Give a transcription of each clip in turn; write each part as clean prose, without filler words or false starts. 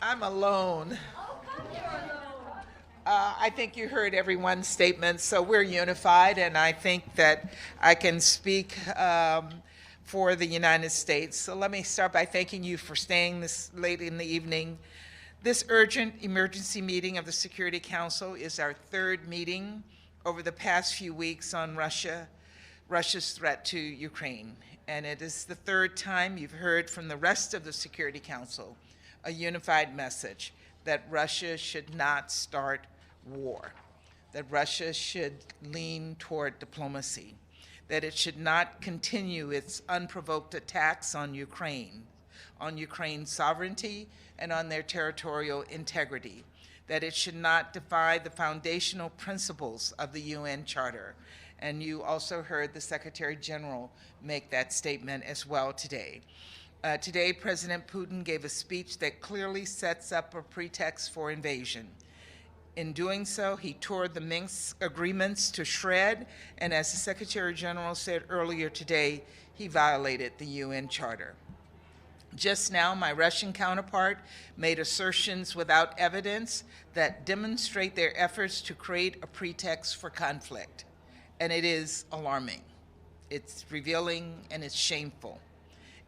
I'm alone. I think you heard everyone's statement, so we're unified, and I think that I can speak for the United States. So let me start by thanking you for staying this late in the evening. This urgent emergency meeting of the Security Council is our third meeting over the past few weeks on Russia's threat to Ukraine. And it is the third time you've heard from the rest of the Security Council a unified message that Russia should not start war, that Russia should lean toward diplomacy, that it should not continue its unprovoked attacks on Ukraine's sovereignty and on their territorial integrity, that it should not defy the foundational principles of the UN Charter. And you also heard the Secretary General make that statement as well today. Today, President Putin gave a speech that clearly sets up a pretext for invasion. In doing so, he tore the Minsk agreements to shred, and as the Secretary General said earlier today, he violated the UN Charter. Just now, my Russian counterpart made assertions without evidence that demonstrate their efforts to create a pretext for conflict, and it is alarming. It's revealing and it's shameful.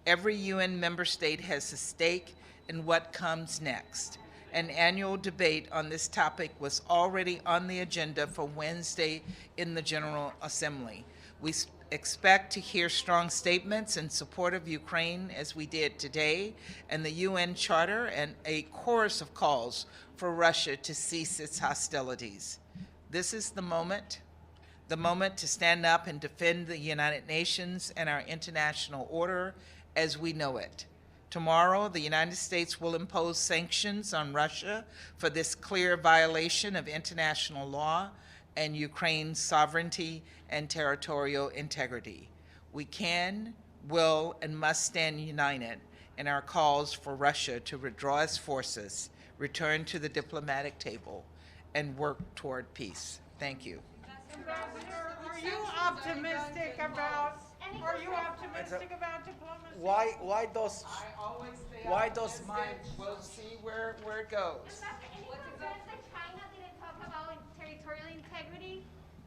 Every UN member state has a stake in what comes next. An annual debate on this topic was already on the agenda for Wednesday in the General Assembly. We expect to hear strong statements in support of Ukraine, as we did today, and the UN Charter, and a chorus of calls for Russia to cease its hostilities. This is the moment to stand up and defend the United Nations and our international order as we know it. Tomorrow, the United States will impose sanctions on Russia for this clear violation of international law and Ukraine's sovereignty and territorial integrity. We can, will, and must stand united in our calls for Russia to withdraw its forces, return to the diplomatic table, and work toward peace. Thank you. Ambassador, are you optimistic about diplomacy? Why those minds? We'll see where it goes. Was it concerns that China didn't talk about territorial integrity?